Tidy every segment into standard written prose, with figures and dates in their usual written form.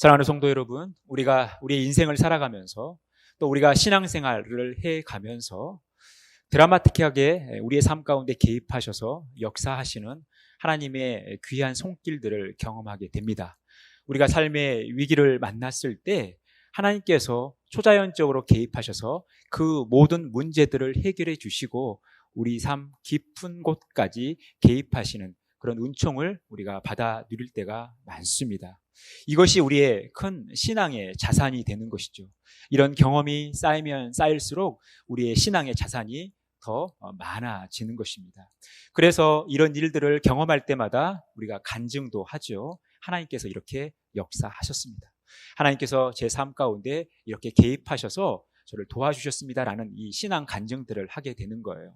사랑하는 성도 여러분, 우리가 우리의 인생을 살아가면서 또 우리가 신앙생활을 해가면서 드라마틱하게 우리의 삶 가운데 개입하셔서 역사하시는 하나님의 귀한 손길들을 경험하게 됩니다. 우리가 삶의 위기를 만났을 때 하나님께서 초자연적으로 개입하셔서 그 모든 문제들을 해결해 주시고 우리 삶 깊은 곳까지 개입하시는 그런 은총을 우리가 받아 누릴 때가 많습니다. 이것이 우리의 큰 신앙의 자산이 되는 것이죠. 이런 경험이 쌓이면 쌓일수록 우리의 신앙의 자산이 더 많아지는 것입니다. 그래서 이런 일들을 경험할 때마다 우리가 간증도 하죠. 하나님께서 이렇게 역사하셨습니다. 하나님께서 제 삶 가운데 이렇게 개입하셔서 저를 도와주셨습니다라는 이 신앙 간증들을 하게 되는 거예요.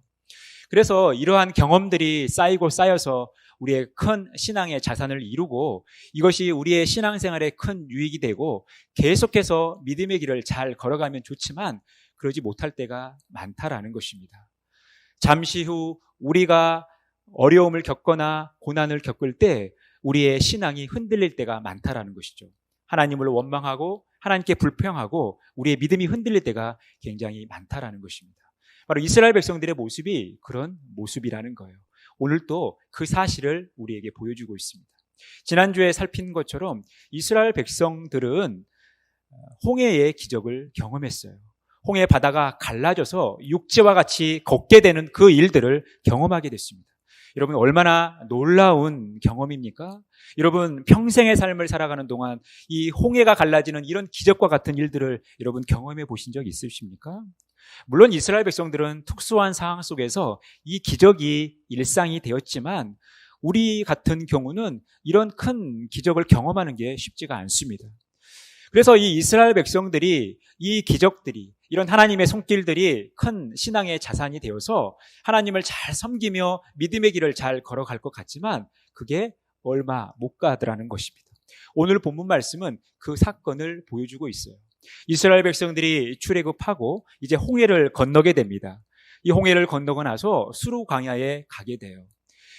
그래서 이러한 경험들이 쌓이고 쌓여서 우리의 큰 신앙의 자산을 이루고 이것이 우리의 신앙생활에 큰 유익이 되고 계속해서 믿음의 길을 잘 걸어가면 좋지만 그러지 못할 때가 많다라는 것입니다. 잠시 후 우리가 어려움을 겪거나 고난을 겪을 때 우리의 신앙이 흔들릴 때가 많다라는 것이죠. 하나님을 원망하고 하나님께 불평하고 우리의 믿음이 흔들릴 때가 굉장히 많다라는 것입니다. 바로 이스라엘 백성들의 모습이 그런 모습이라는 거예요. 오늘도 그 사실을 우리에게 보여주고 있습니다. 지난주에 살핀 것처럼 이스라엘 백성들은 홍해의 기적을 경험했어요. 홍해 바다가 갈라져서 육지와 같이 걷게 되는 그 일들을 경험하게 됐습니다. 여러분 얼마나 놀라운 경험입니까? 여러분 평생의 삶을 살아가는 동안 이 홍해가 갈라지는 이런 기적과 같은 일들을 여러분 경험해 보신 적 있으십니까? 물론 이스라엘 백성들은 특수한 상황 속에서 이 기적이 일상이 되었지만 우리 같은 경우는 이런 큰 기적을 경험하는 게 쉽지가 않습니다. 그래서 이 이스라엘 백성들이 이 기적들이 이런 하나님의 손길들이 큰 신앙의 자산이 되어서 하나님을 잘 섬기며 믿음의 길을 잘 걸어갈 것 같지만 그게 얼마 못 가더라는 것입니다. 오늘 본문 말씀은 그 사건을 보여주고 있어요. 이스라엘 백성들이 출애굽하고 이제 홍해를 건너게 됩니다. 이 홍해를 건너고 나서 수르 광야에 가게 돼요.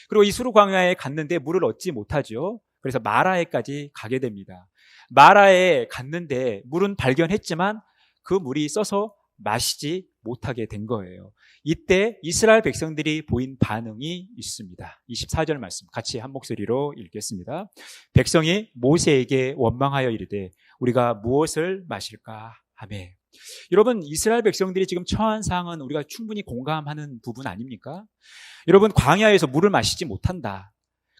그리고 이 수르 광야에 갔는데 물을 얻지 못하죠. 그래서 마라에까지 가게 됩니다. 마라에 갔는데 물은 발견했지만 그 물이 써서 마시지 못하게 된 거예요. 이때 이스라엘 백성들이 보인 반응이 있습니다. 24절 말씀 같이 한 목소리로 읽겠습니다. 백성이 모세에게 원망하여 이르되 우리가 무엇을 마실까 하매. 여러분 이스라엘 백성들이 지금 처한 상황은 우리가 충분히 공감하는 부분 아닙니까? 여러분 광야에서 물을 마시지 못한다.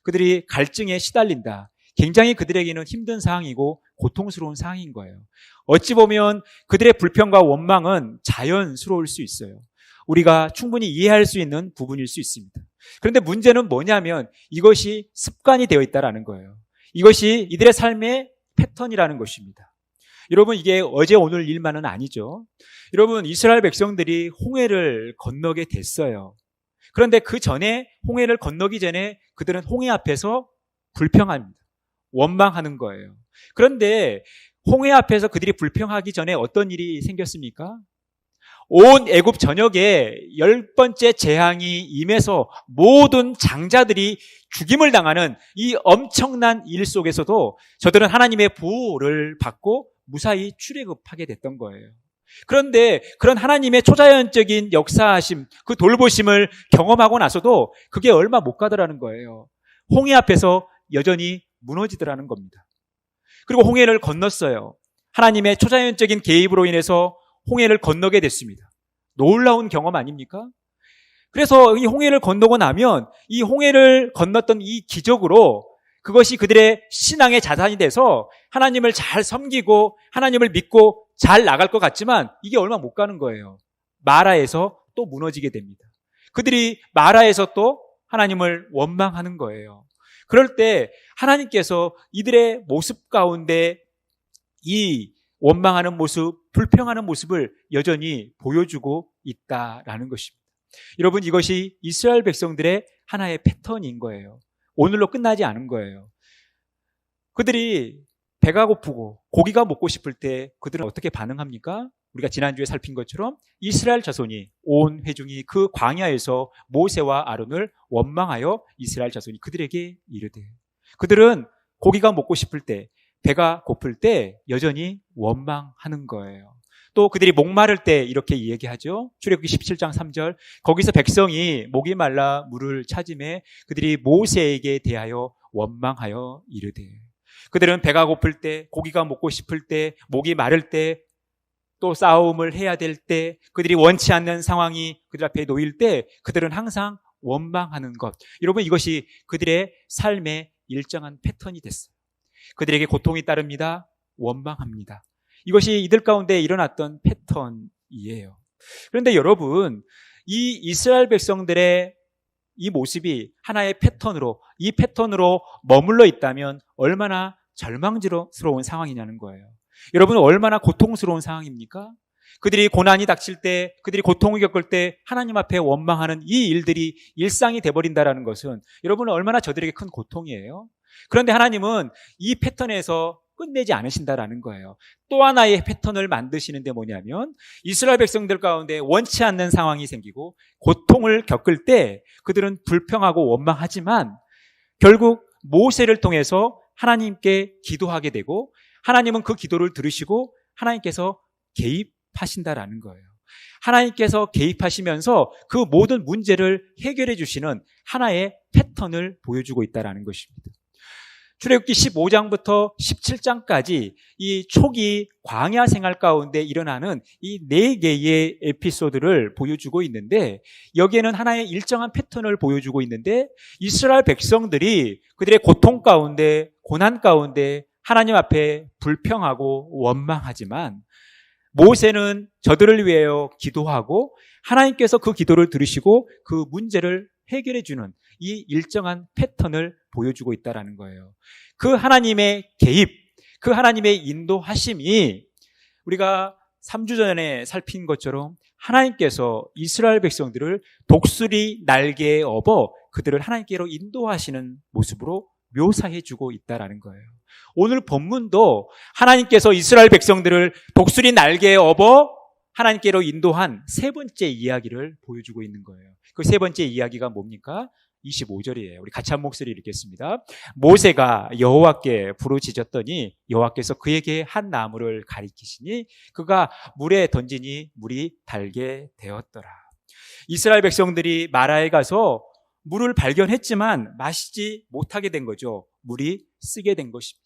그들이 갈증에 시달린다. 굉장히 그들에게는 힘든 상황이고 고통스러운 상황인 거예요. 어찌 보면 그들의 불평과 원망은 자연스러울 수 있어요. 우리가 충분히 이해할 수 있는 부분일 수 있습니다. 그런데 문제는 뭐냐면 이것이 습관이 되어 있다는 거예요. 이것이 이들의 삶의 패턴이라는 것입니다. 여러분 이게 어제 오늘 일만은 아니죠. 여러분 이스라엘 백성들이 홍해를 건너게 됐어요. 그런데 그 전에 홍해를 건너기 전에 그들은 홍해 앞에서 불평합니다. 원망하는 거예요. 그런데 홍해 앞에서 그들이 불평하기 전에 어떤 일이 생겼습니까? 온 애굽 전역에 10번째 재앙이 임해서 모든 장자들이 죽임을 당하는 이 엄청난 일 속에서도 저들은 하나님의 보호를 받고 무사히 출애굽하게 됐던 거예요. 그런데 그런 하나님의 초자연적인 역사하심, 그 돌보심을 경험하고 나서도 그게 얼마 못 가더라는 거예요. 홍해 앞에서 여전히 무너지더라는 겁니다. 그리고 홍해를 건넜어요. 하나님의 초자연적인 개입으로 인해서 홍해를 건너게 됐습니다. 놀라운 경험 아닙니까? 그래서 이 홍해를 건너고 나면 이 홍해를 건넜던 이 기적으로 그것이 그들의 신앙의 자산이 돼서 하나님을 잘 섬기고 하나님을 믿고 잘 나갈 것 같지만 이게 얼마 못 가는 거예요. 마라에서 또 무너지게 됩니다. 그들이 마라에서 또 하나님을 원망하는 거예요. 그럴 때 하나님께서 이들의 모습 가운데 이 원망하는 모습, 불평하는 모습을 여전히 보여주고 있다라는 것입니다. 여러분 이것이 이스라엘 백성들의 하나의 패턴인 거예요. 오늘로 끝나지 않은 거예요. 그들이 배가 고프고 고기가 먹고 싶을 때 그들은 어떻게 반응합니까? 우리가 지난주에 살핀 것처럼 이스라엘 자손이 온 회중이 그 광야에서 모세와 아론을 원망하여 이스라엘 자손이 그들에게 이르되 그들은 고기가 먹고 싶을 때 배가 고플 때 여전히 원망하는 거예요. 또 그들이 목마를 때 이렇게 얘기하죠. 출애굽기 17장 3절. 거기서 백성이 목이 말라 물을 찾음에 그들이 모세에게 대하여 원망하여 이르되. 그들은 배가 고플 때, 고기가 먹고 싶을 때, 목이 마를 때, 또 싸움을 해야 될 때, 그들이 원치 않는 상황이 그들 앞에 놓일 때 그들은 항상 원망하는 것. 여러분, 이것이 그들의 삶의 일정한 패턴이 됐어요. 그들에게 고통이 따릅니다. 원망합니다. 이것이 이들 가운데 일어났던 패턴이에요. 그런데 여러분, 이 이스라엘 백성들의 이 모습이 하나의 패턴으로, 이 패턴으로 머물러 있다면 얼마나 절망스러운 상황이냐는 거예요. 여러분, 얼마나 고통스러운 상황입니까? 그들이 고난이 닥칠 때, 그들이 고통을 겪을 때 하나님 앞에 원망하는 이 일들이 일상이 돼버린다는 것은 여러분 얼마나 저들에게 큰 고통이에요. 그런데 하나님은 이 패턴에서 끝내지 않으신다라는 거예요. 또 하나의 패턴을 만드시는데 뭐냐면 이스라엘 백성들 가운데 원치 않는 상황이 생기고 고통을 겪을 때 그들은 불평하고 원망하지만 결국 모세를 통해서 하나님께 기도하게 되고 하나님은 그 기도를 들으시고 하나님께서 개입하신다라는 거예요. 하나님께서 개입하시면서 그 모든 문제를 해결해 주시는 하나의 패턴을 보여주고 있다는 것입니다. 출애굽기 15장부터 17장까지 이 초기 광야 생활 가운데 일어나는 이 4개의 에피소드를 보여주고 있는데 여기에는 하나의 일정한 패턴을 보여주고 있는데 이스라엘 백성들이 그들의 고통 가운데 고난 가운데 하나님 앞에 불평하고 원망하지만 모세는 저들을 위하여 기도하고 하나님께서 그 기도를 들으시고 그 문제를 해결해 주는 이 일정한 패턴을 보여주고 있다는 거예요. 그 하나님의 개입, 그 하나님의 인도하심이 우리가 3주 전에 살핀 것처럼 하나님께서 이스라엘 백성들을 독수리 날개에 업어 그들을 하나님께로 인도하시는 모습으로 묘사해주고 있다는 거예요. 오늘 본문도 하나님께서 이스라엘 백성들을 독수리 날개에 업어 하나님께로 인도한 세 번째 이야기를 보여주고 있는 거예요. 그 세 번째 이야기가 뭡니까? 25절이에요. 우리 같이 한 목소리 읽겠습니다. 모세가 여호와께 부르짖었더니 여호와께서 그에게 한 나무를 가리키시니 그가 물에 던지니 물이 달게 되었더라. 이스라엘 백성들이 마라에 가서 물을 발견했지만 마시지 못하게 된 거죠. 물이 쓰게 된 것입니다.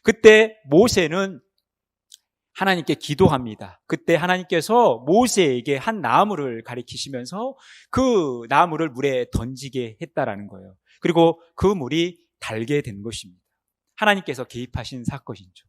그때 모세는 하나님께 기도합니다. 그때 하나님께서 모세에게 한 나무를 가리키시면서 그 나무를 물에 던지게 했다라는 거예요. 그리고 그 물이 달게 된 것입니다. 하나님께서 개입하신 사건이죠.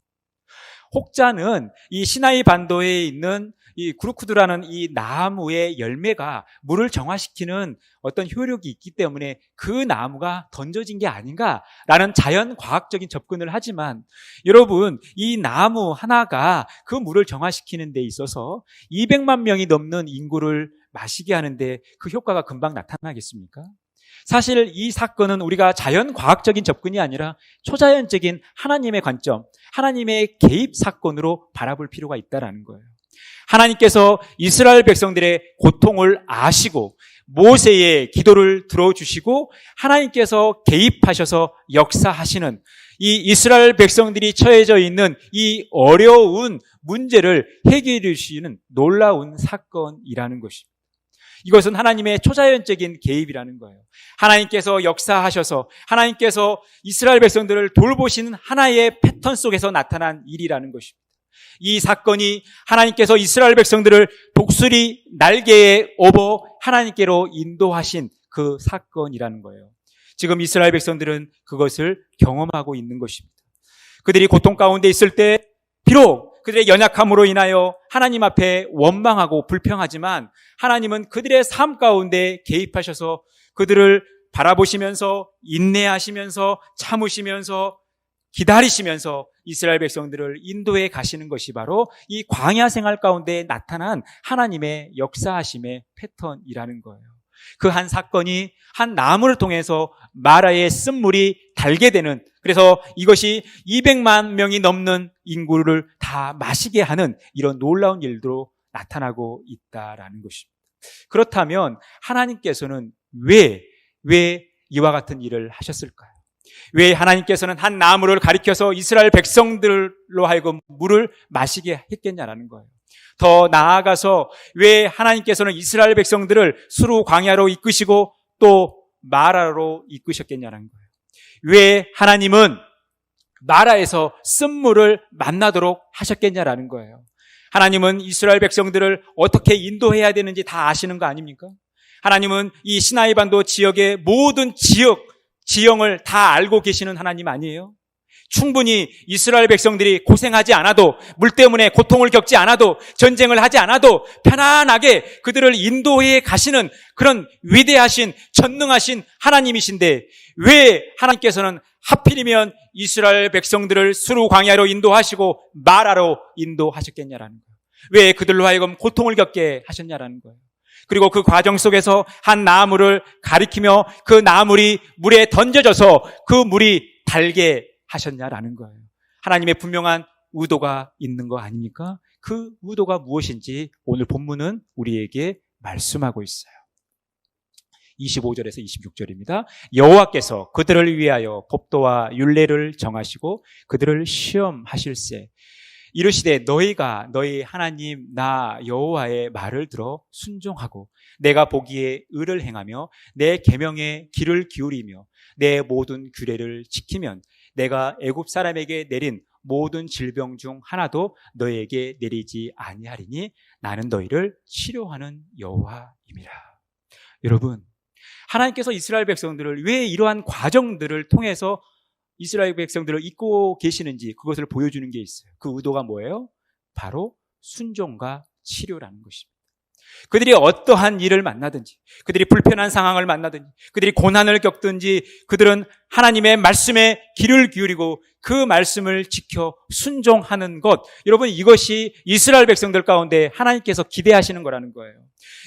혹자는 이 시나이 반도에 있는 이 구르쿠드라는 이 나무의 열매가 물을 정화시키는 어떤 효력이 있기 때문에 그 나무가 던져진 게 아닌가라는 자연과학적인 접근을 하지만 여러분, 이 나무 하나가 그 물을 정화시키는 데 있어서 200만 명이 넘는 인구를 마시게 하는데 그 효과가 금방 나타나겠습니까? 사실 이 사건은 우리가 자연과학적인 접근이 아니라 초자연적인 하나님의 관점, 하나님의 개입 사건으로 바라볼 필요가 있다는 거예요. 하나님께서 이스라엘 백성들의 고통을 아시고 모세의 기도를 들어주시고 하나님께서 개입하셔서 역사하시는 이 이스라엘 백성들이 처해져 있는 이 어려운 문제를 해결해 주시는 놀라운 사건이라는 것입니다. 이것은 하나님의 초자연적인 개입이라는 거예요. 하나님께서 역사하셔서 하나님께서 이스라엘 백성들을 돌보시는 하나의 패턴 속에서 나타난 일이라는 것입니다. 이 사건이 하나님께서 이스라엘 백성들을 독수리 날개에 업어 하나님께로 인도하신 그 사건이라는 거예요. 지금 이스라엘 백성들은 그것을 경험하고 있는 것입니다. 그들이 고통 가운데 있을 때 비록 그들의 연약함으로 인하여 하나님 앞에 원망하고 불평하지만 하나님은 그들의 삶 가운데 개입하셔서 그들을 바라보시면서 인내하시면서 참으시면서 기다리시면서 이스라엘 백성들을 인도해 가시는 것이 바로 이 광야 생활 가운데 나타난 하나님의 역사하심의 패턴이라는 거예요. 그 한 사건이 한 나무를 통해서 마라의 쓴물이 달게 되는, 그래서 이것이 200만 명이 넘는 인구를 다 마시게 하는 이런 놀라운 일도 나타나고 있다라는 것입니다. 그렇다면 하나님께서는 왜 이와 같은 일을 하셨을까요? 왜 하나님께서는 한 나무를 가리켜서 이스라엘 백성들로 하여금 물을 마시게 했겠냐라는 거예요. 더 나아가서 왜 하나님께서는 이스라엘 백성들을 수르 광야로 이끄시고 또 마라로 이끄셨겠냐는 거예요. 왜 하나님은 마라에서 쓴물을 만나도록 하셨겠냐라는 거예요. 하나님은 이스라엘 백성들을 어떻게 인도해야 되는지 다 아시는 거 아닙니까? 하나님은 이 시나이 반도 지역의 모든 지형을 다 알고 계시는 하나님 아니에요? 충분히 이스라엘 백성들이 고생하지 않아도, 물 때문에 고통을 겪지 않아도, 전쟁을 하지 않아도 편안하게 그들을 인도해 가시는 그런 위대하신 전능하신 하나님이신데 왜 하나님께서는 하필이면 이스라엘 백성들을 수르 광야로 인도하시고 마라로 인도하셨겠냐라는 거예요. 왜 그들로 하여금 고통을 겪게 하셨냐라는 거예요. 그리고 그 과정 속에서 한 나무를 가리키며 그 나물이 물에 던져져서 그 물이 달게 하셨냐라는 거예요. 하나님의 분명한 의도가 있는 거 아닙니까? 그 의도가 무엇인지 오늘 본문은 우리에게 말씀하고 있어요. 25절에서 26절입니다. 여호와께서 그들을 위하여 법도와 율례를 정하시고 그들을 시험하실세. 이르시되 너희가 너희 하나님 나 여호와의 말을 들어 순종하고 내가 보기에 의를 행하며 내 계명에 귀를 기울이며 내 모든 규례를 지키면 내가 애굽 사람에게 내린 모든 질병 중 하나도 너희에게 내리지 아니하리니 나는 너희를 치료하는 여호와임이라. 여러분, 하나님께서 이스라엘 백성들을 왜 이러한 과정들을 통해서 이스라엘 백성들을 이끌고 계시는지 그것을 보여주는 게 있어요. 그 의도가 뭐예요? 바로 순종과 치료라는 것입니다. 그들이 어떠한 일을 만나든지, 그들이 불편한 상황을 만나든지, 그들이 고난을 겪든지 그들은 하나님의 말씀에 귀를 기울이고 그 말씀을 지켜 순종하는 것, 여러분 이것이 이스라엘 백성들 가운데 하나님께서 기대하시는 거라는 거예요.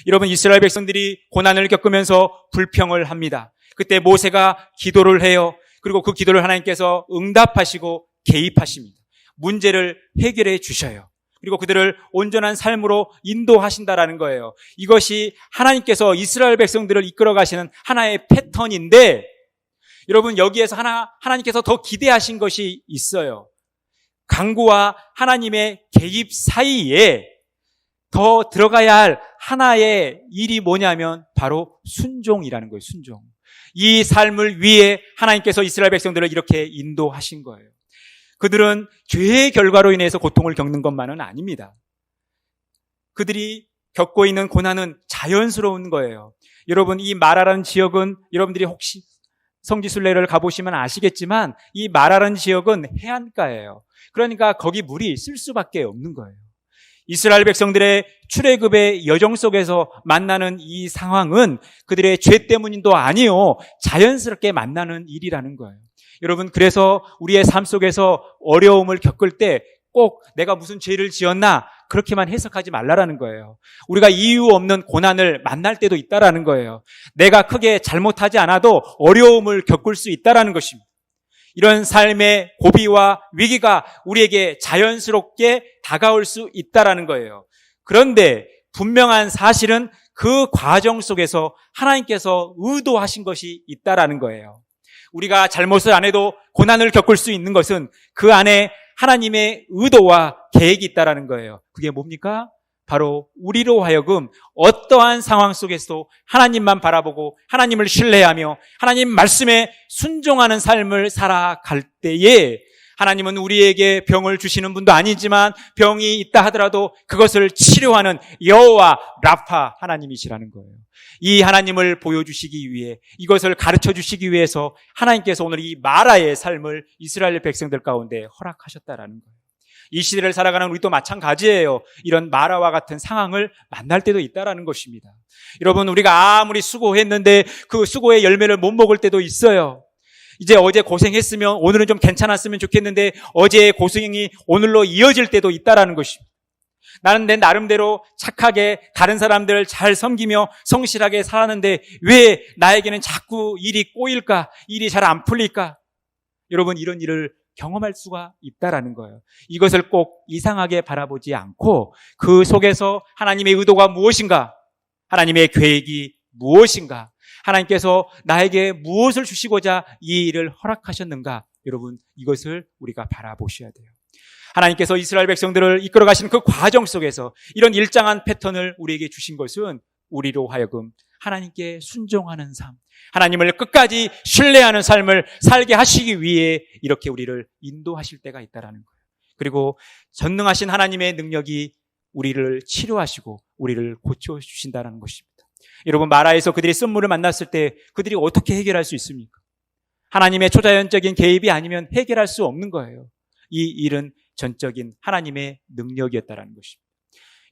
여러분, 이스라엘 백성들이 고난을 겪으면서 불평을 합니다. 그때 모세가 기도를 해요. 그리고 그 기도를 하나님께서 응답하시고 개입하십니다. 문제를 해결해 주셔요. 그리고 그들을 온전한 삶으로 인도하신다라는 거예요. 이것이 하나님께서 이스라엘 백성들을 이끌어 가시는 하나의 패턴인데, 여러분 여기에서 하나님께서 더 기대하신 것이 있어요. 강구와 하나님의 개입 사이에 더 들어가야 할 하나의 일이 뭐냐면 바로 순종이라는 거예요. 순종. 이 삶을 위해 하나님께서 이스라엘 백성들을 이렇게 인도하신 거예요. 그들은 죄의 결과로 인해서 고통을 겪는 것만은 아닙니다. 그들이 겪고 있는 고난은 자연스러운 거예요. 여러분, 이 마라라는 지역은 여러분들이 혹시 성지순례를 가보시면 아시겠지만 이 마라라는 지역은 해안가예요. 그러니까 거기 물이 있을 수밖에 없는 거예요. 이스라엘 백성들의 출애굽의 여정 속에서 만나는 이 상황은 그들의 죄 때문도 아니요, 자연스럽게 만나는 일이라는 거예요. 여러분, 그래서 우리의 삶 속에서 어려움을 겪을 때 꼭 내가 무슨 죄를 지었나 그렇게만 해석하지 말라라는 거예요. 우리가 이유 없는 고난을 만날 때도 있다라는 거예요. 내가 크게 잘못하지 않아도 어려움을 겪을 수 있다라는 것입니다. 이런 삶의 고비와 위기가 우리에게 자연스럽게 다가올 수 있다라는 거예요. 그런데 분명한 사실은 그 과정 속에서 하나님께서 의도하신 것이 있다라는 거예요. 우리가 잘못을 안 해도 고난을 겪을 수 있는 것은 그 안에 하나님의 의도와 계획이 있다라는 거예요. 그게 뭡니까? 바로 우리로 하여금 어떠한 상황 속에서도 하나님만 바라보고 하나님을 신뢰하며 하나님 말씀에 순종하는 삶을 살아갈 때에 하나님은 우리에게 병을 주시는 분도 아니지만 병이 있다 하더라도 그것을 치료하는 여호와 라파 하나님이시라는 거예요. 이 하나님을 보여주시기 위해, 이것을 가르쳐 주시기 위해서 하나님께서 오늘 이 마라의 삶을 이스라엘 백성들 가운데 허락하셨다라는 거예요. 이 시대를 살아가는 우리도 마찬가지예요. 이런 마라와 같은 상황을 만날 때도 있다라는 것입니다. 여러분, 우리가 아무리 수고했는데 그 수고의 열매를 못 먹을 때도 있어요. 이제 어제 고생했으면 오늘은 좀 괜찮았으면 좋겠는데 어제의 고생이 오늘로 이어질 때도 있다라는 것입니다. 나는 내 나름대로 착하게 다른 사람들을 잘 섬기며 성실하게 살았는데 왜 나에게는 자꾸 일이 꼬일까? 일이 잘 안 풀릴까? 여러분, 이런 일을 경험할 수가 있다라는 거예요. 이것을 꼭 이상하게 바라보지 않고 그 속에서 하나님의 의도가 무엇인가? 하나님의 계획이 무엇인가? 하나님께서 나에게 무엇을 주시고자 이 일을 허락하셨는가? 여러분, 이것을 우리가 바라보셔야 돼요. 하나님께서 이스라엘 백성들을 이끌어 가시는 그 과정 속에서 이런 일정한 패턴을 우리에게 주신 것은 우리로 하여금 하나님께 순종하는 삶, 하나님을 끝까지 신뢰하는 삶을 살게 하시기 위해 이렇게 우리를 인도하실 때가 있다는 거예요. 그리고 전능하신 하나님의 능력이 우리를 치료하시고 우리를 고쳐주신다는 것입니다. 여러분, 마라에서 그들이 쓴물을 만났을 때 그들이 어떻게 해결할 수 있습니까? 하나님의 초자연적인 개입이 아니면 해결할 수 없는 거예요. 이 일은 전적인 하나님의 능력이었다는 것입니다.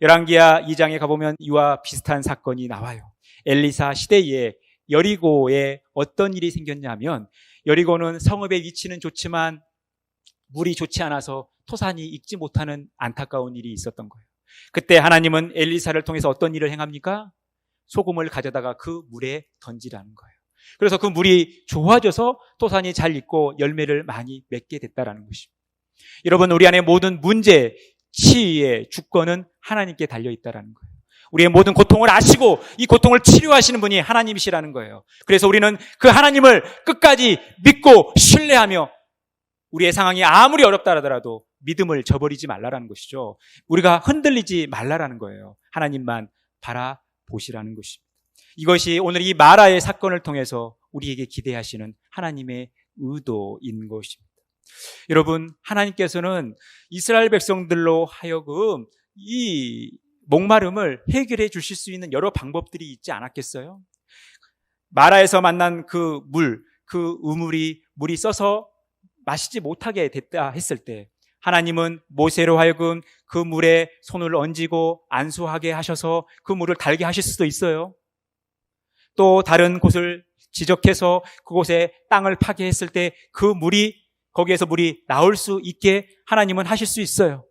열왕기하 2장에 가보면 이와 비슷한 사건이 나와요. 엘리사 시대에 여리고에 어떤 일이 생겼냐면, 여리고는 성읍의 위치는 좋지만 물이 좋지 않아서 토산이 익지 못하는 안타까운 일이 있었던 거예요. 그때 하나님은 엘리사를 통해서 어떤 일을 행합니까? 소금을 가져다가 그 물에 던지라는 거예요. 그래서 그 물이 좋아져서 토산이 잘 익고 열매를 많이 맺게 됐다는 것입니다. 여러분, 우리 안에 모든 문제, 치유의 주권은 하나님께 달려있다는 거예요. 우리의 모든 고통을 아시고 이 고통을 치료하시는 분이 하나님이시라는 거예요. 그래서 우리는 그 하나님을 끝까지 믿고 신뢰하며 우리의 상황이 아무리 어렵다 하더라도 믿음을 저버리지 말라라는 것이죠. 우리가 흔들리지 말라라는 거예요. 하나님만 바라보시라는 것입니다. 이것이 오늘 이 마라의 사건을 통해서 우리에게 기대하시는 하나님의 의도인 것입니다. 여러분, 하나님께서는 이스라엘 백성들로 하여금 이 목마름을 해결해 주실 수 있는 여러 방법들이 있지 않았겠어요? 마라에서 만난 그 물, 그 물이 써서 마시지 못하게 됐다 했을 때 하나님은 모세로 하여금 그 물에 손을 얹고 안수하게 하셔서 그 물을 달게 하실 수도 있어요. 또 다른 곳을 지적해서 그곳에 땅을 파괴했을 때 거기에서 물이 나올 수 있게 하나님은 하실 수 있어요.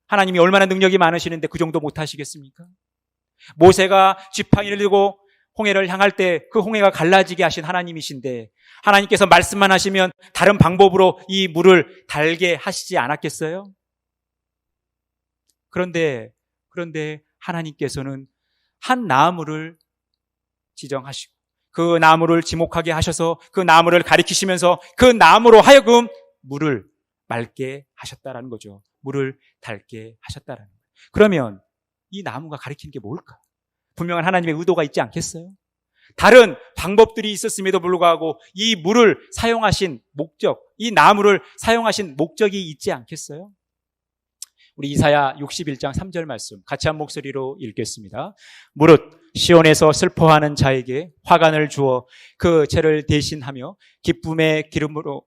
하나님이 얼마나 능력이 많으시는데 그 정도 못 하시겠습니까? 모세가 지팡이를 들고 홍해를 향할 때 그 홍해가 갈라지게 하신 하나님이신데 하나님께서 말씀만 하시면 다른 방법으로 이 물을 달게 하시지 않았겠어요? 그런데 하나님께서는 한 나무를 지정하시고 그 나무를 지목하게 하셔서 그 나무를 가리키시면서 그 나무로 하여금 물을 맑게 하셨다라는 거죠. 물을 달게 하셨다라는 거예요. 그러면 이 나무가 가리키는 게 뭘까? 분명한 하나님의 의도가 있지 않겠어요? 다른 방법들이 있었음에도 불구하고 이 물을 사용하신 목적, 이 나무를 사용하신 목적이 있지 않겠어요? 우리 이사야 61장 3절 말씀 같이 한 목소리로 읽겠습니다. 무릇 시온에서 슬퍼하는 자에게 화관을 주어 그 죄를 대신하며 기쁨의 기름으로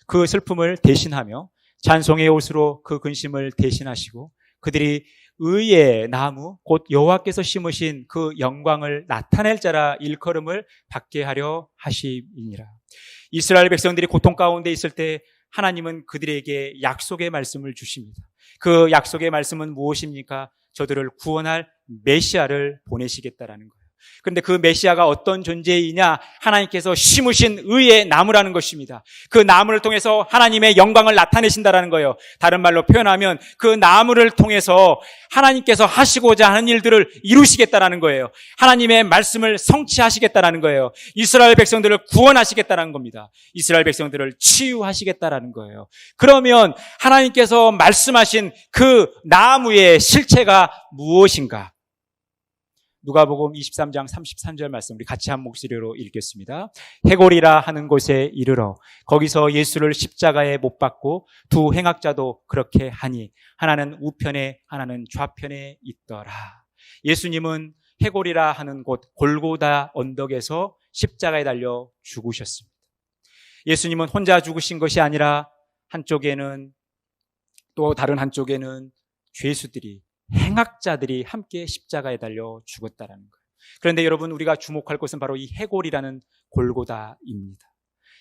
그 슬픔을 대신하며 찬송의 옷으로 그 근심을 대신하시고 그들이 의의 나무 곧 여호와께서 심으신 그 영광을 나타낼 자라 일컬음을 받게 하려 하심이니라. 이스라엘 백성들이 고통 가운데 있을 때 하나님은 그들에게 약속의 말씀을 주십니다. 그 약속의 말씀은 무엇입니까? 저들을 구원할 메시아를 보내시겠다라는 거예요. 그런데 그 메시아가 어떤 존재이냐? 하나님께서 심으신 의의 나무라는 것입니다. 그 나무를 통해서 하나님의 영광을 나타내신다라는 거예요. 다른 말로 표현하면 그 나무를 통해서 하나님께서 하시고자 하는 일들을 이루시겠다라는 거예요. 하나님의 말씀을 성취하시겠다라는 거예요. 이스라엘 백성들을 구원하시겠다라는 겁니다. 이스라엘 백성들을 치유하시겠다라는 거예요. 그러면 하나님께서 말씀하신 그 나무의 실체가 무엇인가? 누가복음 23장 33절 말씀 우리 같이 한 목소리로 읽겠습니다. 해골이라 하는 곳에 이르러 거기서 예수를 십자가에 못 박고 두 행악자도 그렇게 하니 하나는 우편에 하나는 좌편에 있더라. 예수님은 해골이라 하는 곳 골고다 언덕에서 십자가에 달려 죽으셨습니다. 예수님은 혼자 죽으신 것이 아니라 한쪽에는 또 다른 한쪽에는 죄수들이 행악자들이 함께 십자가에 달려 죽었다라는 거예요. 그런데 여러분, 우리가 주목할 것은 바로 이 해골이라는 골고다입니다.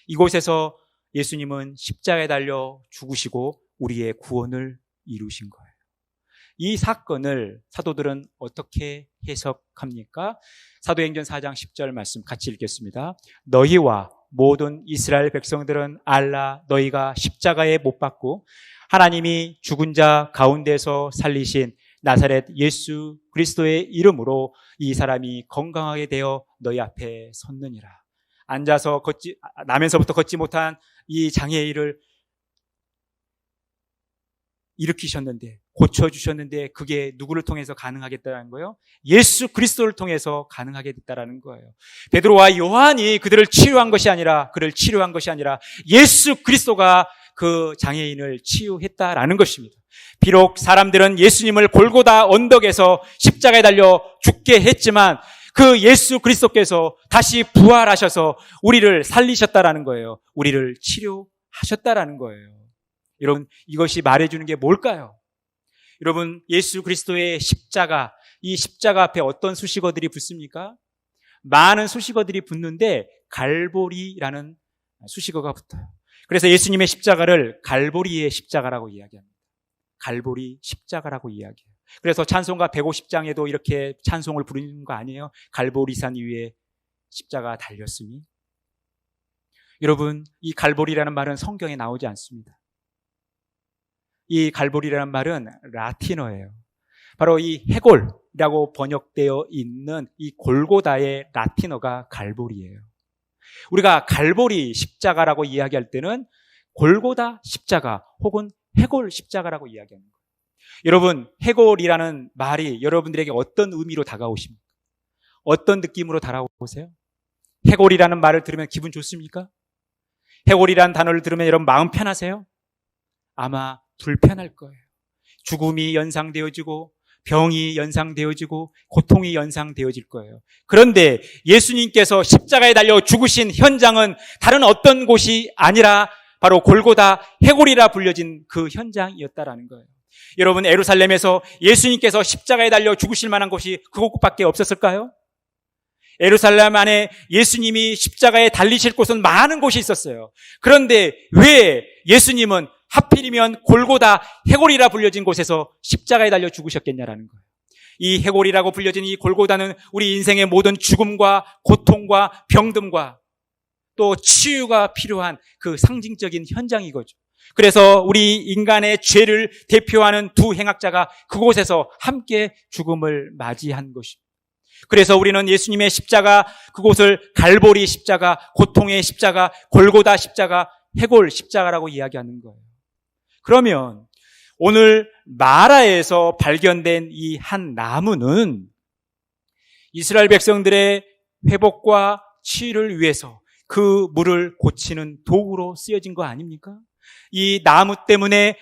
이곳에서 예수님은 십자가에 달려 죽으시고 우리의 구원을 이루신 거예요. 이 사건을 사도들은 어떻게 해석합니까? 사도행전 4장 10절 말씀 같이 읽겠습니다. 너희와 모든 이스라엘 백성들은 알라 너희가 십자가에 못 박고 하나님이 죽은 자 가운데서 살리신 나사렛 예수 그리스도의 이름으로 이 사람이 건강하게 되어 너희 앞에 섰느니라. 앉아서 나면서부터 걷지 못한 이 장애인을 일으키셨는데, 고쳐주셨는데, 그게 누구를 통해서 가능하겠다는 거예요? 예수 그리스도를 통해서 가능하게 됐다라는 거예요. 베드로와 요한이 그들을 치료한 것이 아니라, 그를 치료한 것이 아니라 예수 그리스도가 그 장애인을 치유했다라는 것입니다. 비록 사람들은 예수님을 골고다 언덕에서 십자가에 달려 죽게 했지만 그 예수 그리스도께서 다시 부활하셔서 우리를 살리셨다라는 거예요. 우리를 치료하셨다라는 거예요. 여러분, 이것이 말해주는 게 뭘까요? 여러분, 예수 그리스도의 십자가, 이 십자가 앞에 어떤 수식어들이 붙습니까? 많은 수식어들이 붙는데 갈보리라는 수식어가 붙어요. 그래서 예수님의 십자가를 갈보리의 십자가라고 이야기합니다. 갈보리 십자가라고 이야기해요. 그래서 찬송가 150장에도 이렇게 찬송을 부르는 거 아니에요? 갈보리산 위에 십자가 달렸으니. 여러분, 이 갈보리라는 말은 성경에 나오지 않습니다. 이 갈보리라는 말은 라틴어예요. 바로 이 해골이라고 번역되어 있는 이 골고다의 라틴어가 갈보리예요. 우리가 갈보리 십자가라고 이야기할 때는 골고다 십자가 혹은 해골 십자가라고 이야기합니다. 여러분, 해골이라는 말이 여러분들에게 어떤 의미로 다가오십니까? 어떤 느낌으로 다가오세요? 해골이라는 말을 들으면 기분 좋습니까? 해골이라는 단어를 들으면 여러분 마음 편하세요? 아마 불편할 거예요. 죽음이 연상되어지고 병이 연상되어지고 고통이 연상되어질 거예요. 그런데 예수님께서 십자가에 달려 죽으신 현장은 다른 어떤 곳이 아니라 바로 골고다 해골이라 불려진 그 현장이었다라는 거예요. 여러분, 예루살렘에서 예수님께서 십자가에 달려 죽으실 만한 곳이 그곳밖에 없었을까요? 예루살렘 안에 예수님이 십자가에 달리실 곳은 많은 곳이 있었어요. 그런데 왜 예수님은 하필이면 골고다 해골이라 불려진 곳에서 십자가에 달려 죽으셨겠냐라는 거예요. 이 해골이라고 불려진 이 골고다는 우리 인생의 모든 죽음과 고통과 병듦과 또 치유가 필요한 그 상징적인 현장이거죠. 그래서 우리 인간의 죄를 대표하는 두 행악자가 그곳에서 함께 죽음을 맞이한 것입니다. 그래서 우리는 예수님의 십자가, 그곳을 갈보리 십자가, 고통의 십자가, 골고다 십자가, 해골 십자가라고 이야기하는 거예요. 그러면 오늘 마라에서 발견된 이 한 나무는 이스라엘 백성들의 회복과 치유를 위해서 그 물을 고치는 도구로 쓰여진 거 아닙니까? 이 나무 때문에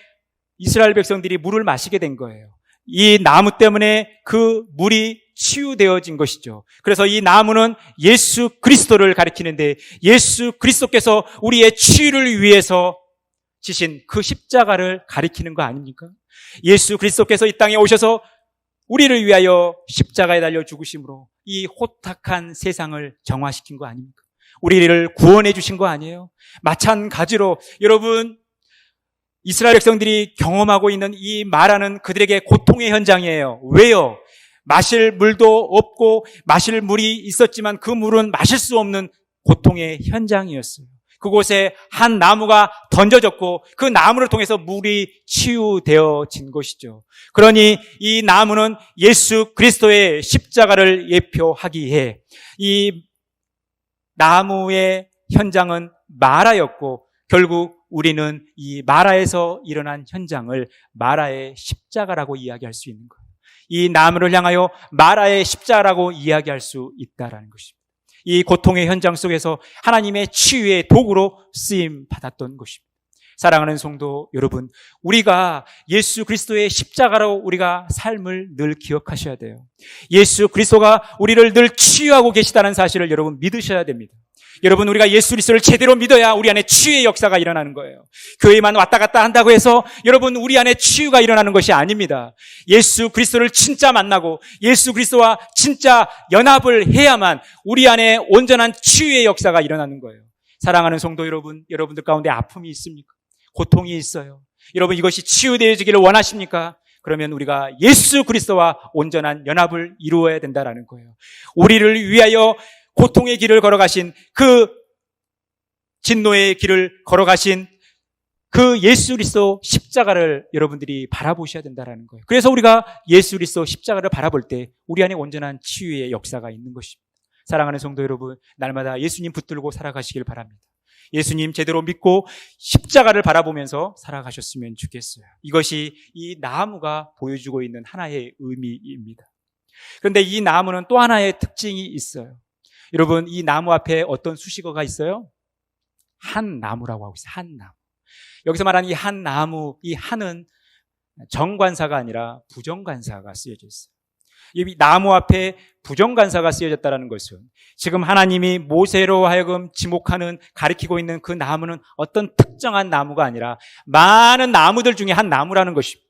이스라엘 백성들이 물을 마시게 된 거예요. 이 나무 때문에 그 물이 치유되어진 것이죠. 그래서 이 나무는 예수 그리스도를 가리키는데 예수 그리스도께서 우리의 치유를 위해서 지신 그 십자가를 가리키는 거 아닙니까? 예수 그리스도께서 이 땅에 오셔서 우리를 위하여 십자가에 달려 죽으심으로 이 호탁한 세상을 정화시킨 거 아닙니까? 우리를 구원해 주신 거 아니에요? 마찬가지로 여러분, 이스라엘 백성들이 경험하고 있는 이 마라는 그들에게 고통의 현장이에요. 왜요? 마실 물도 없고 마실 물이 있었지만 그 물은 마실 수 없는 고통의 현장이었어요. 그곳에 한 나무가 던져졌고 그 나무를 통해서 물이 치유되어진 것이죠. 그러니 이 나무는 예수 그리스도의 십자가를 예표하기에 이 나무의 현장은 마라였고 결국 우리는 이 마라에서 일어난 현장을 마라의 십자가라고 이야기할 수 있는 거예요. 이 나무를 향하여 마라의 십자가라고 이야기할 수 있다라는 것입니다. 이 고통의 현장 속에서 하나님의 치유의 도구로 쓰임 받았던 것입니다. 사랑하는 성도 여러분, 우리가 예수 그리스도의 십자가로 우리가 삶을 늘 기억하셔야 돼요. 예수 그리스도가 우리를 늘 치유하고 계시다는 사실을 여러분 믿으셔야 됩니다. 여러분, 우리가 예수 그리스도를 제대로 믿어야 우리 안에 치유의 역사가 일어나는 거예요. 교회만 왔다 갔다 한다고 해서 여러분 우리 안에 치유가 일어나는 것이 아닙니다. 예수 그리스도를 진짜 만나고 예수 그리스도와 진짜 연합을 해야만 우리 안에 온전한 치유의 역사가 일어나는 거예요. 사랑하는 성도 여러분, 여러분들 가운데 아픔이 있습니까? 고통이 있어요. 여러분, 이것이 치유되어지기를 원하십니까? 그러면 우리가 예수 그리스도와 온전한 연합을 이루어야 된다는 거예요. 우리를 위하여 고통의 길을 걸어가신 그 진노의 길을 걸어가신 그 예수 그리스도 십자가를 여러분들이 바라보셔야 된다는 거예요. 그래서 우리가 예수 그리스도 십자가를 바라볼 때 우리 안에 온전한 치유의 역사가 있는 것입니다. 사랑하는 성도 여러분, 날마다 예수님 붙들고 살아가시길 바랍니다. 예수님 제대로 믿고 십자가를 바라보면서 살아가셨으면 좋겠어요. 이것이 이 나무가 보여주고 있는 하나의 의미입니다. 그런데 이 나무는 또 하나의 특징이 있어요. 여러분, 이 나무 앞에 어떤 수식어가 있어요? 한 나무라고 하고 있어요. 한 나무. 여기서 말하는 이 한 나무, 이 한은 정관사가 아니라 부정관사가 쓰여져 있어요. 이 나무 앞에 부정관사가 쓰여졌다는 것은 지금 하나님이 모세로 하여금 지목하는, 가리키고 있는 그 나무는 어떤 특정한 나무가 아니라 많은 나무들 중에 한 나무라는 것입니다.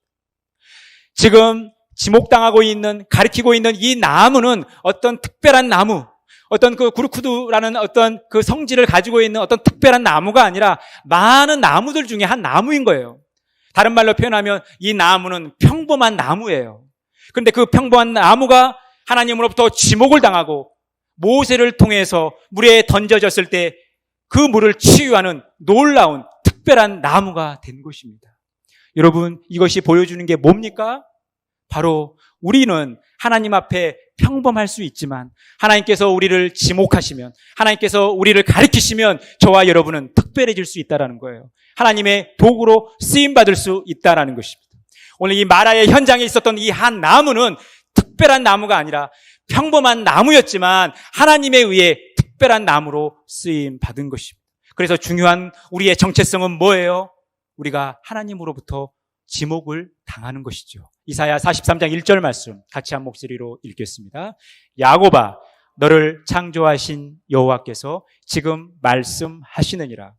지금 지목당하고 있는, 가리키고 있는 이 나무는 어떤 특별한 나무, 어떤 그 구르쿠드라는 어떤 그 성질을 가지고 있는 어떤 특별한 나무가 아니라 많은 나무들 중에 한 나무인 거예요. 다른 말로 표현하면 이 나무는 평범한 나무예요. 그런데 그 평범한 나무가 하나님으로부터 지목을 당하고 모세를 통해서 물에 던져졌을 때 그 물을 치유하는 놀라운 특별한 나무가 된 것입니다. 여러분, 이것이 보여주는 게 뭡니까? 바로 우리는 하나님 앞에 평범할 수 있지만 하나님께서 우리를 지목하시면, 하나님께서 우리를 가리키시면 저와 여러분은 특별해질 수 있다는 거예요. 하나님의 도구로 쓰임받을 수 있다는 것입니다. 오늘 이 마라의 현장에 있었던 이 한 나무는 특별한 나무가 아니라 평범한 나무였지만 하나님에 의해 특별한 나무로 쓰임받은 것입니다. 그래서 중요한 우리의 정체성은 뭐예요? 우리가 하나님으로부터 지목을 당하는 것이죠. 이사야 43장 1절 말씀 같이 한 목소리로 읽겠습니다. 야곱아, 너를 창조하신 여호와께서 지금 말씀하시느니라.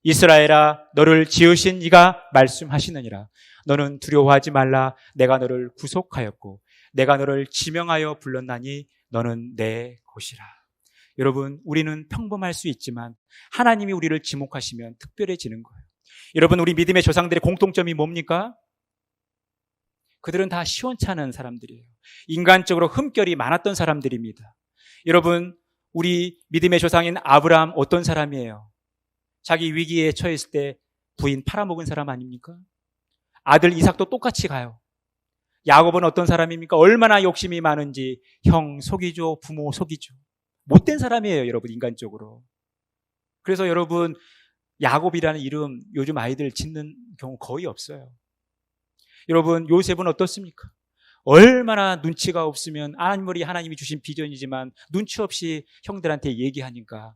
이스라엘아, 너를 지으신 이가 말씀하시느니라. 너는 두려워하지 말라. 내가 너를 구속하였고 내가 너를 지명하여 불렀나니 너는 내 것이라. 여러분, 우리는 평범할 수 있지만 하나님이 우리를 지목하시면 특별해지는 거예요. 여러분, 우리 믿음의 조상들의 공통점이 뭡니까? 그들은 다 시원찮은 사람들이에요. 인간적으로 흠결이 많았던 사람들입니다. 여러분, 우리 믿음의 조상인 아브라함 어떤 사람이에요? 자기 위기에 처했을 때 부인 팔아먹은 사람 아닙니까? 아들 이삭도 똑같이 가요. 야곱은 어떤 사람입니까? 얼마나 욕심이 많은지 형 속이죠, 부모 속이죠. 못된 사람이에요, 여러분, 인간적으로. 그래서 여러분, 야곱이라는 이름 요즘 아이들 짓는 경우 거의 없어요. 여러분, 요셉은 어떻습니까? 얼마나 눈치가 없으면 아무리 하나님이 주신 비전이지만 눈치 없이 형들한테 얘기하니까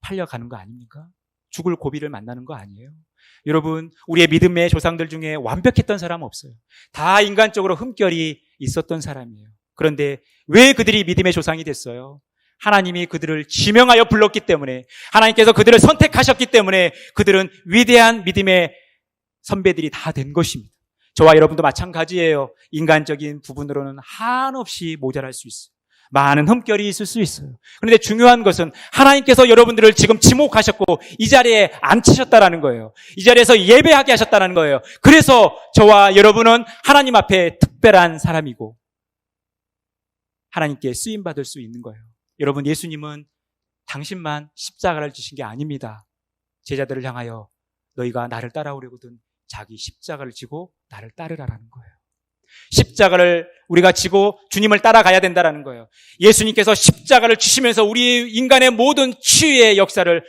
팔려가는 거 아닙니까? 죽을 고비를 만나는 거 아니에요? 여러분, 우리의 믿음의 조상들 중에 완벽했던 사람은 없어요. 다 인간적으로 흠결이 있었던 사람이에요. 그런데 왜 그들이 믿음의 조상이 됐어요? 하나님이 그들을 지명하여 불렀기 때문에, 하나님께서 그들을 선택하셨기 때문에 그들은 위대한 믿음의 선배들이 다 된 것입니다. 저와 여러분도 마찬가지예요. 인간적인 부분으로는 한없이 모자랄 수 있어요. 많은 흠결이 있을 수 있어요. 그런데 중요한 것은 하나님께서 여러분들을 지금 지목하셨고 이 자리에 앉히셨다는 거예요. 이 자리에서 예배하게 하셨다는 거예요. 그래서 저와 여러분은 하나님 앞에 특별한 사람이고 하나님께 쓰임받을 수 있는 거예요. 여러분, 예수님은 당신만 십자가를 지신 게 아닙니다. 제자들을 향하여 너희가 나를 따라오려거든 자기 십자가를 지고 나를 따르라라는 거예요. 십자가를 우리가 지고 주님을 따라가야 된다는 거예요. 예수님께서 십자가를 지시면서 우리 인간의 모든 치유의 역사를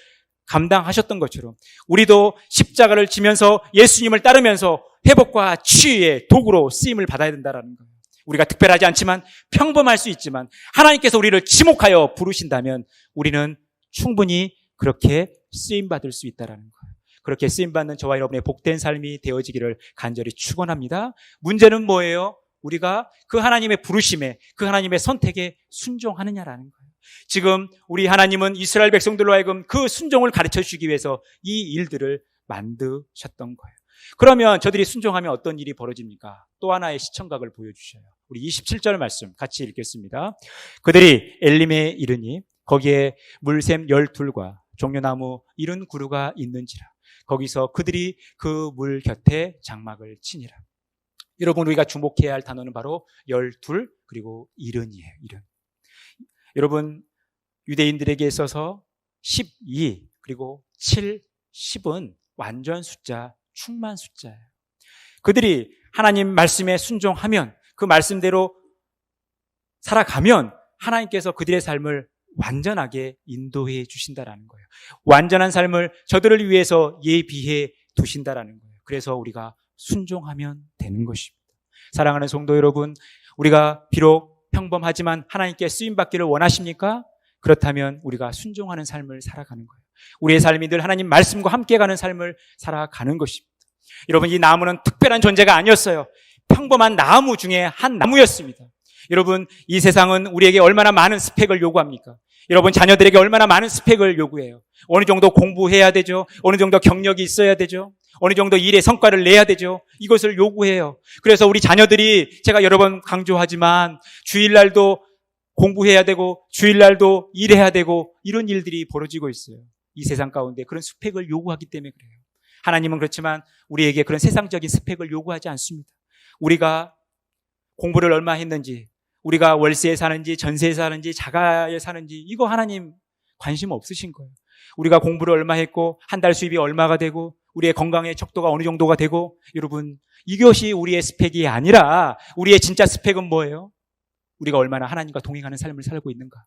감당하셨던 것처럼 우리도 십자가를 지면서 예수님을 따르면서 회복과 치유의 도구로 쓰임을 받아야 된다는 거예요. 우리가 특별하지 않지만 평범할 수 있지만 하나님께서 우리를 지목하여 부르신다면 우리는 충분히 그렇게 쓰임받을 수 있다는 거예요. 그렇게 쓰임받는 저와 여러분의 복된 삶이 되어지기를 간절히 축원합니다. 문제는 뭐예요? 우리가 그 하나님의 부르심에, 그 하나님의 선택에 순종하느냐라는 거예요. 지금 우리 하나님은 이스라엘 백성들로 하여금 그 순종을 가르쳐 주시기 위해서 이 일들을 만드셨던 거예요. 그러면 저들이 순종하면 어떤 일이 벌어집니까? 또 하나의 시청각을 보여주셔요. 우리 27절 말씀 같이 읽겠습니다. 그들이 엘림에 이르니 거기에 물샘 12과 종려나무 70그루가 있는지라. 거기서 그들이 그 물 곁에 장막을 치니라. 여러분, 우리가 주목해야 할 단어는 바로 12 그리고 70이에요. 70. 여러분, 유대인들에게 있어서 12 그리고 7, 10은 완전 숫자, 충만 숫자예요. 그들이 하나님 말씀에 순종하면, 그 말씀대로 살아가면 하나님께서 그들의 삶을 완전하게 인도해 주신다라는 거예요. 완전한 삶을 저들을 위해서 예비해 두신다라는 거예요. 그래서 우리가 순종하면 되는 것입니다. 사랑하는 성도 여러분, 우리가 비록 평범하지만 하나님께 쓰임받기를 원하십니까? 그렇다면 우리가 순종하는 삶을 살아가는 거예요. 우리의 삶이 늘 하나님 말씀과 함께 가는 삶을 살아가는 것입니다. 여러분, 이 나무는 특별한 존재가 아니었어요. 평범한 나무 중에 한 나무였습니다. 여러분, 이 세상은 우리에게 얼마나 많은 스펙을 요구합니까? 여러분, 자녀들에게 얼마나 많은 스펙을 요구해요. 어느 정도 공부해야 되죠. 어느 정도 경력이 있어야 되죠. 어느 정도 일의 성과를 내야 되죠. 이것을 요구해요. 그래서 우리 자녀들이, 제가 여러 번 강조하지만 주일날도 공부해야 되고 주일날도 일해야 되고 이런 일들이 벌어지고 있어요. 이 세상 가운데 그런 스펙을 요구하기 때문에 그래요. 하나님은 그렇지만 우리에게 그런 세상적인 스펙을 요구하지 않습니다. 우리가 공부를 얼마 했는지, 우리가 월세에 사는지 전세에 사는지 자가에 사는지 이거 하나님 관심 없으신 거예요. 우리가 공부를 얼마 했고 한 달 수입이 얼마가 되고 우리의 건강의 척도가 어느 정도가 되고, 여러분, 이것이 우리의 스펙이 아니라 우리의 진짜 스펙은 뭐예요? 우리가 얼마나 하나님과 동행하는 삶을 살고 있는가,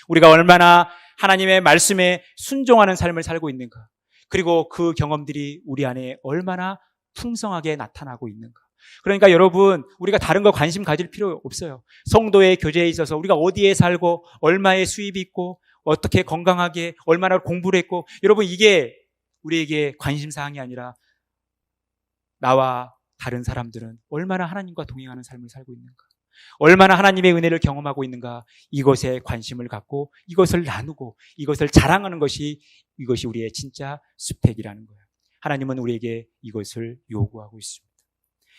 우리가 얼마나 하나님의 말씀에 순종하는 삶을 살고 있는가, 그리고 그 경험들이 우리 안에 얼마나 풍성하게 나타나고 있는가. 그러니까 여러분, 우리가 다른 거 관심 가질 필요 없어요. 성도의 교제에 있어서 우리가 어디에 살고 얼마의 수입이 있고 어떻게 건강하게 얼마나 공부를 했고, 여러분, 이게 우리에게 관심사항이 아니라 나와 다른 사람들은 얼마나 하나님과 동행하는 삶을 살고 있는가, 얼마나 하나님의 은혜를 경험하고 있는가, 이것에 관심을 갖고 이것을 나누고 이것을 자랑하는 것이, 이것이 우리의 진짜 스펙이라는 거예요. 하나님은 우리에게 이것을 요구하고 있습니다.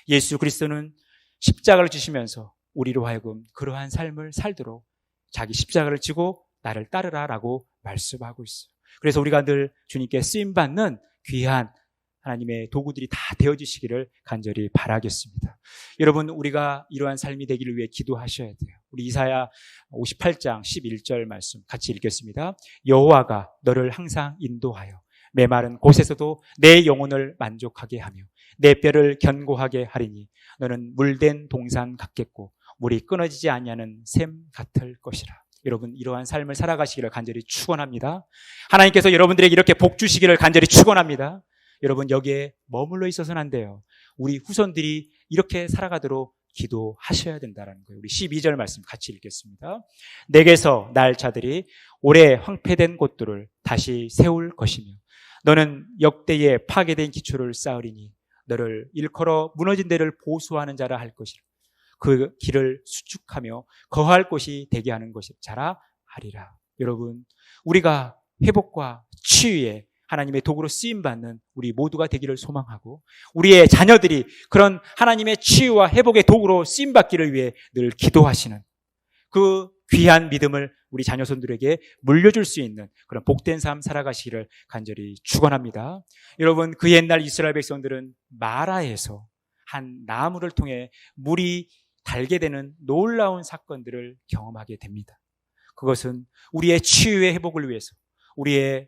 예수 그리스도는 십자가를 지시면서 우리로 하여금 그러한 삶을 살도록 자기 십자가를 지고 나를 따르라라고 말씀하고 있어요. 그래서 우리가 늘 주님께 쓰임받는 귀한 하나님의 도구들이 다 되어주시기를 간절히 바라겠습니다. 여러분, 우리가 이러한 삶이 되기를 위해 기도하셔야 돼요. 우리 이사야 58장 11절 말씀 같이 읽겠습니다. 여호와가 너를 항상 인도하여 메마른 곳에서도 내 영혼을 만족하게 하며 내 뼈를 견고하게 하리니 너는 물된 동산 같겠고 물이 끊어지지 아니하는 샘 같을 것이라. 여러분, 이러한 삶을 살아가시기를 간절히 축원합니다. 하나님께서 여러분들에게 이렇게 복 주시기를 간절히 축원합니다. 여러분, 여기에 머물러 있어서는 안 돼요. 우리 후손들이 이렇게 살아가도록 기도하셔야 된다는 거예요. 우리 12절 말씀 같이 읽겠습니다. 내게서 날 자들이 오래 황폐된 곳들을 다시 세울 것이며 너는 역대에 파괴된 기초를 쌓으리니 너를 일컬어 무너진 데를 보수하는 자라 할 것이라. 그 길을 수축하며 거할 곳이 되게 하는 것이 자라 하리라. 여러분, 우리가 회복과 치유에 하나님의 도구로 쓰임받는 우리 모두가 되기를 소망하고, 우리의 자녀들이 그런 하나님의 치유와 회복의 도구로 쓰임받기를 위해 늘 기도하시는 그 귀한 믿음을 우리 자녀손들에게 물려줄 수 있는 그런 복된 삶 살아가시기를 간절히 축원합니다. 여러분, 그 옛날 이스라엘 백성들은 마라에서 한 나무를 통해 물이 달게 되는 놀라운 사건들을 경험하게 됩니다. 그것은 우리의 치유의 회복을 위해서, 우리의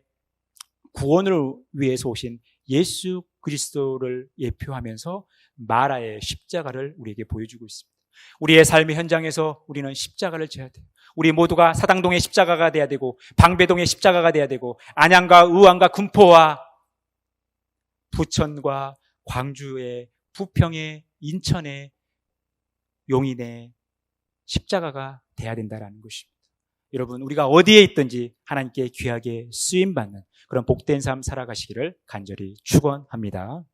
구원을 위해서 오신 예수 그리스도를 예표하면서 마라의 십자가를 우리에게 보여주고 있습니다. 우리의 삶의 현장에서 우리는 십자가를 져야 돼요. 우리 모두가 사당동의 십자가가 돼야 되고 방배동의 십자가가 돼야 되고 안양과 의왕과 군포와 부천과 광주의 부평의 인천의 용인의 십자가가 돼야 된다는 것입니다. 여러분, 우리가 어디에 있든지 하나님께 귀하게 쓰임받는 그런 복된 삶 살아가시기를 간절히 축원합니다.